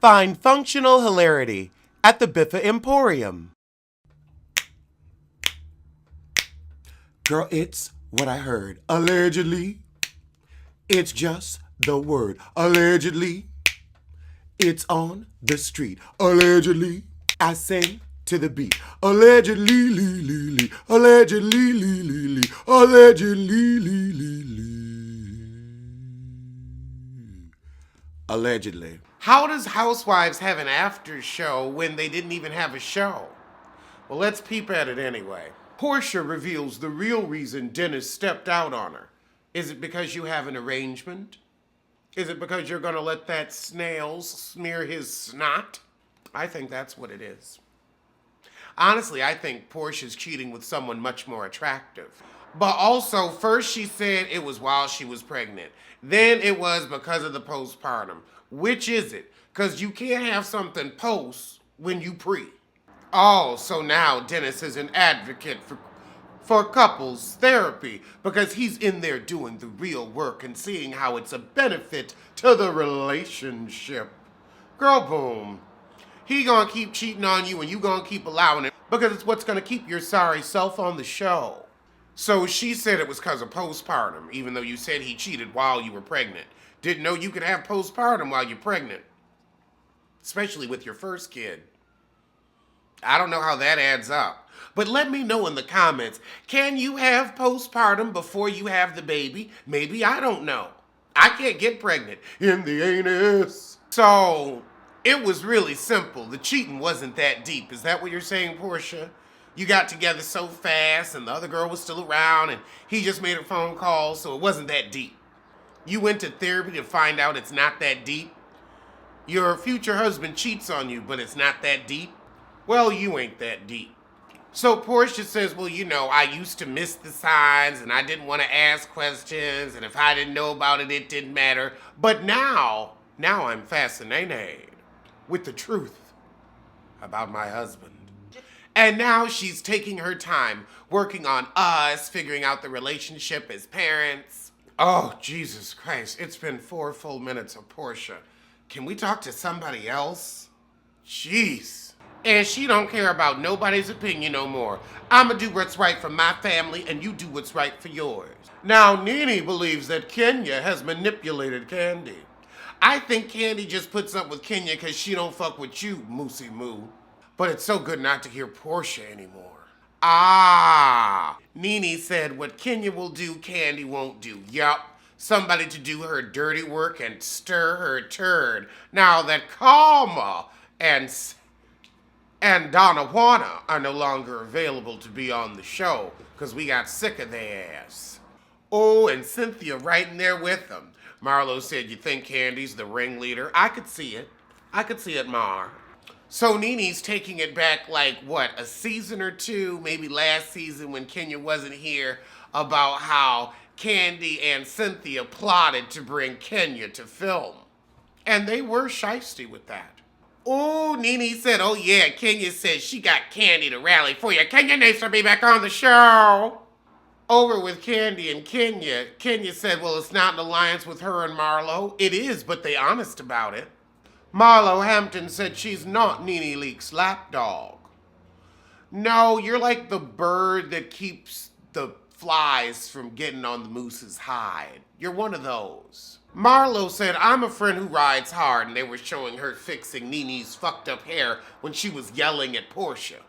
Find functional hilarity at the Biffa Emporium. Girl, it's what I heard. Allegedly, it's just the word. Allegedly, it's on the street. Allegedly, I sing to the beat. Allegedly, lee, lee, lee. Allegedly, lee, lee, lee. Allegedly, lee, lee, lee. Allegedly. How does Housewives have an after show when they didn't even have a show? Well, let's peep at it anyway. Portia reveals the real reason Dennis stepped out on her. Is it because you have an arrangement? Is it because you're going to let that snail smear his snot? I think that's what it is. Honestly, I think Portia's cheating with someone much more attractive. But also, first she said it was while she was pregnant. Then it was because of the postpartum. Which is it? Because you can't have something post when you pre. Oh, so now Dennis is an advocate for couples therapy because he's in there doing the real work and seeing how it's a benefit to the relationship. Girl, boom. He gonna keep cheating on you and you gonna keep allowing it because it's what's gonna keep your sorry self on the show. So she said it was because of postpartum, even though you said he cheated while you were pregnant. Didn't know you could have postpartum while you're pregnant. Especially with your first kid. I don't know how that adds up. But let me know in the comments, can you have postpartum before you have the baby? Maybe, I don't know. I can't get pregnant in the anus. So, it was really simple. The cheating wasn't that deep. Is that what you're saying, Portia? You got together so fast and the other girl was still around and he just made a phone call, so it wasn't that deep. You went to therapy to find out it's not that deep. Your future husband cheats on you, but it's not that deep. Well, you ain't that deep. So Portia says, well, you know, I used to miss the signs and I didn't want to ask questions. And if I didn't know about it, it didn't matter. But now I'm fascinated with the truth about my husband. And now she's taking her time working on us, figuring out the relationship as parents. Oh, Jesus Christ. It's been 4 full minutes of Portia. Can we talk to somebody else? Jeez. And she don't care about nobody's opinion no more. I'ma do what's right for my family and you do what's right for yours. Now, Nene believes that Kenya has manipulated Candy. I think Candy just puts up with Kenya because she don't fuck with you, Moosey Moo. But it's so good not to hear Portia anymore. Ah, Nene said what Kenya will do, Candy won't do. Yup, somebody to do her dirty work and stir her turd. Now that Karma and Donna Juana are no longer available to be on the show because we got sick of their ass. Oh, and Cynthia right in there with them. Marlo said, you think Candy's the ringleader? I could see it, Mar. So Nene's taking it back like, what, a season or two, maybe last season when Kenya wasn't here, about how Candy and Cynthia plotted to bring Kenya to film. And they were shysty with that. Oh, Nene said, oh yeah, Kenya said she got Candy to rally for you. Kenya needs to be back on the show. Over with Candy and Kenya. Kenya said, well, it's not an alliance with her and Marlo. It is, but they honest about it. Marlo Hampton said she's not Nene Leak's lapdog. No, you're like the bird that keeps the flies from getting on the moose's hide. You're one of those. Marlo said, I'm a friend who rides hard, and they were showing her fixing Nene's fucked up hair when she was yelling at Portia.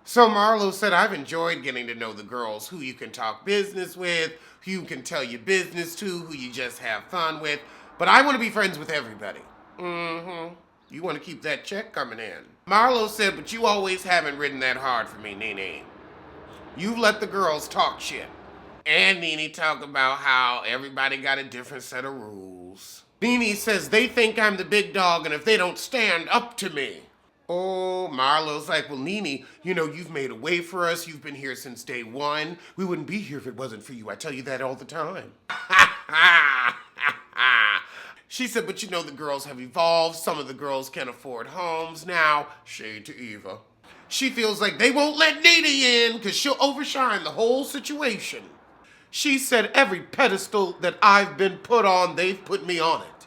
So Marlo said, I've enjoyed getting to know the girls, who you can talk business with, who you can tell your business to, who you just have fun with, but I want to be friends with everybody. You want to keep that check coming in. Marlo said, but you always haven't ridden that hard for me, Nene. You've let the girls talk shit. And Nene talk about how everybody got a different set of rules. Nene says they think I'm the big dog and if they don't stand up to me. Oh, Marlo's like, well, Nene, you know, you've made a way for us. You've been here since day one. We wouldn't be here if it wasn't for you. I tell you that all the time. She said, but you know, the girls have evolved. Some of the girls can afford homes now. Shade to Eva. She feels like they won't let Nene in because she'll overshine the whole situation. She said every pedestal that I've been put on, they've put me on it.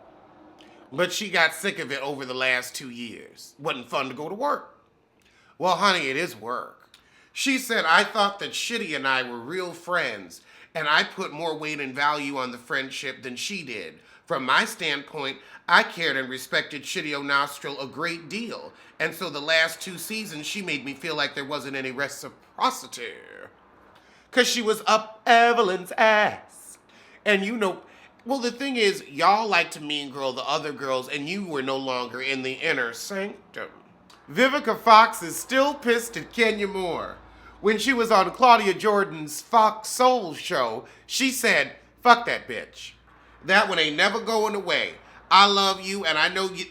But she got sick of it over the last 2 years. Wasn't fun to go to work. Well, honey, it is work. She said, I thought that Shitty and I were real friends, and I put more weight and value on the friendship than she did. From my standpoint, I cared and respected Shitty O'Nostril a great deal, and so the last 2 seasons, she made me feel like there wasn't any reciprocity. Because she was up Evelyn's ass. And you know, well, the thing is, y'all like to mean girl the other girls, and you were no longer in the inner sanctum. Vivica Fox is still pissed at Kenya Moore. When she was on Claudia Jordan's Fox Soul show, she said, fuck that bitch. That one ain't never going away. I love you, and I know you...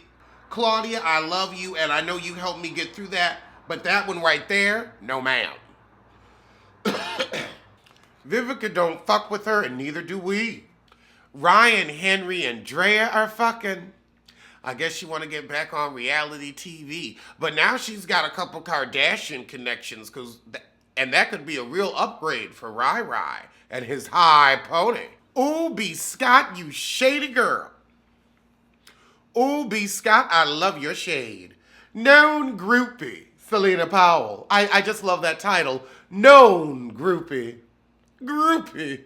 Claudia, I love you, and I know you helped me get through that, but that one right there, no ma'am. Vivica don't fuck with her, and neither do we. Ryan, Henry, and Drea are fucking. I guess she want to get back on reality TV. But now she's got a couple Kardashian connections, and that could be a real upgrade for Rai Rai and his high pony. Ooh, B. Scott, you shady girl. Ooh, B. Scott, I love your shade. Known groupie, Selena Powell. I just love that title. Known groupie. Groupie.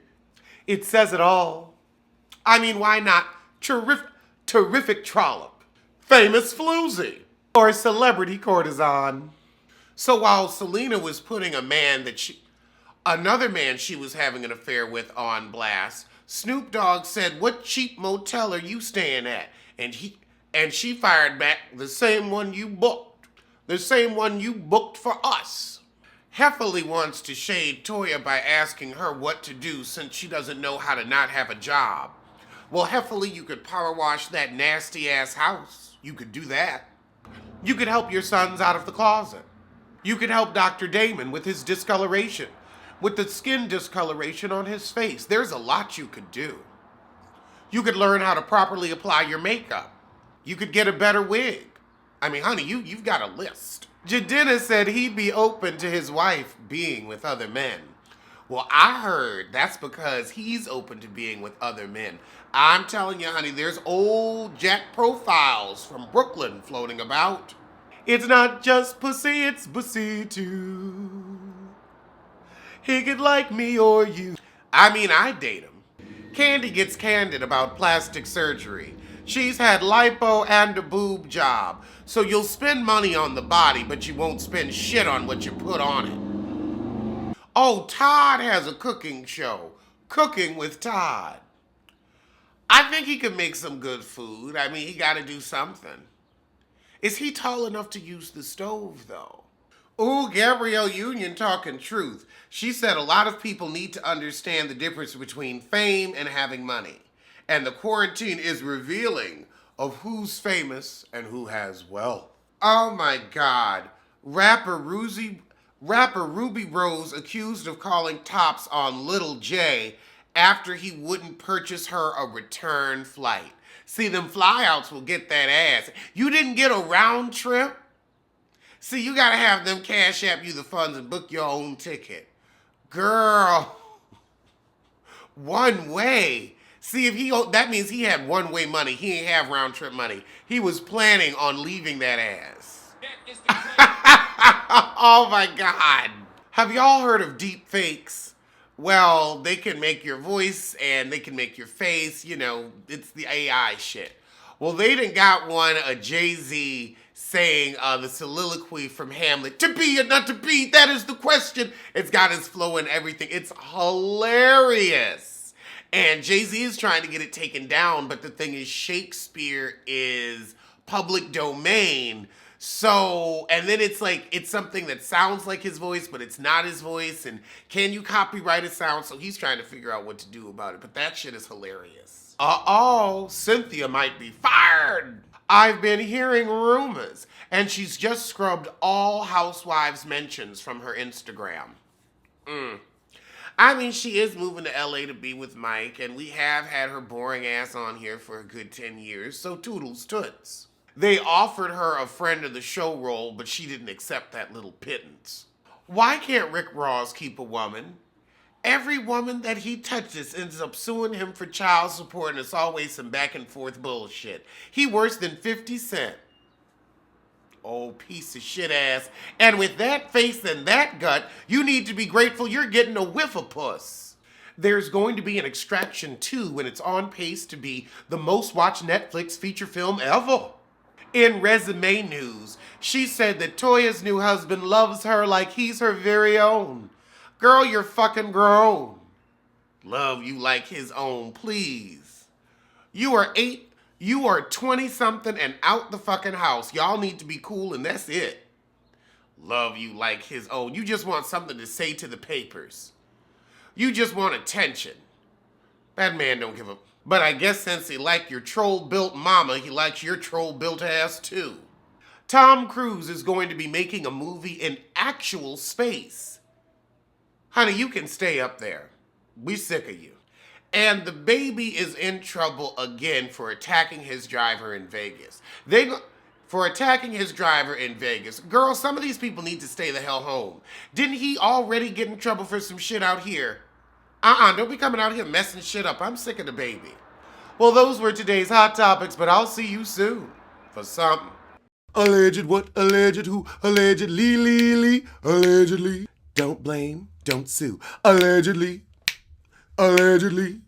It says it all. I mean, why not terrific trollop, famous floozy, or celebrity courtesan? So while Selena was putting another man she was having an affair with on blast, Snoop Dogg said, what cheap motel are you staying at? And she fired back, the same one you booked. The same one you booked for us. Heffley wants to shade Toya by asking her what to do since she doesn't know how to not have a job. Well, Heffley, you could power wash that nasty-ass house. You could do that. You could help your sons out of the closet. You could help Dr. Damon with his discoloration, with the skin discoloration on his face. There's a lot you could do. You could learn how to properly apply your makeup. You could get a better wig. I mean, honey, you've got a list. Jadena said he'd be open to his wife being with other men. Well, I heard that's because he's open to being with other men. I'm telling you, honey, there's old Jack profiles from Brooklyn floating about. It's not just pussy, it's pussy too. He could like me or you. I mean, I'd date him. Candy gets candid about plastic surgery. She's had lipo and a boob job. So you'll spend money on the body, but you won't spend shit on what you put on it. Oh, Todd has a cooking show. Cooking with Todd. I think he could make some good food. I mean, he got to do something. Is he tall enough to use the stove, though? Ooh, Gabrielle Union talking truth. She said a lot of people need to understand the difference between fame and having money. And the quarantine is revealing of who's famous and who has wealth. Oh my God. Rapper Ruby Rose accused of calling tops on Little J after he wouldn't purchase her a return flight. See, them flyouts will get that ass. You didn't get a round trip? See, you gotta have them cash app you the funds and book your own ticket. Girl, one way. See, that means he had one-way money. He ain't have round-trip money. He was planning on leaving that ass. Oh my God. Have y'all heard of deep fakes? Well, they can make your voice and they can make your face. You know, it's the AI shit. Well, they done got one, a Jay-Z saying the soliloquy from Hamlet. To be or not to be, that is the question. It's got his flow and everything. It's hilarious. And Jay-Z is trying to get it taken down, but the thing is Shakespeare is public domain. So, and then it's like, it's something that sounds like his voice, but it's not his voice. And can you copyright a sound? So he's trying to figure out what to do about it. But that shit is hilarious. Uh-oh, Cynthia might be fired. I've been hearing rumors. And she's just scrubbed all Housewives mentions from her Instagram. I mean, she is moving to LA to be with Mike, and we have had her boring ass on here for a good 10 years, so toodles toots. They offered her a friend of the show role, but she didn't accept that little pittance. Why can't Rick Ross keep a woman? Every woman that he touches ends up suing him for child support, and it's always some back and forth bullshit. He worse than 50 Cent. Old piece of shit ass. And with that face and that gut, you need to be grateful you're getting a whiff of puss. There's going to be an Extraction 2 when it's on pace to be the most watched Netflix feature film ever. In resume news, she said that Toya's new husband loves her like he's her very own. Girl, you're fucking grown. Love you like his own, please. You are 20-something and out the fucking house. Y'all need to be cool and that's it. Love you like his own. You just want something to say to the papers. You just want attention. That man don't give a... But I guess since he liked your troll-built mama, he likes your troll-built ass too. Tom Cruise is going to be making a movie in actual space. Honey, you can stay up there. We sick of you. And the baby is in trouble again for attacking his driver in Vegas. Girl, some of these people need to stay the hell home. Didn't he already get in trouble for some shit out here? Don't be coming out here messing shit up. I'm sick of the baby. Well, those were today's hot topics, but I'll see you soon for something. Alleged what? Alleged who? Allegedly, allegedly. Don't blame, don't sue. Allegedly. Allegedly.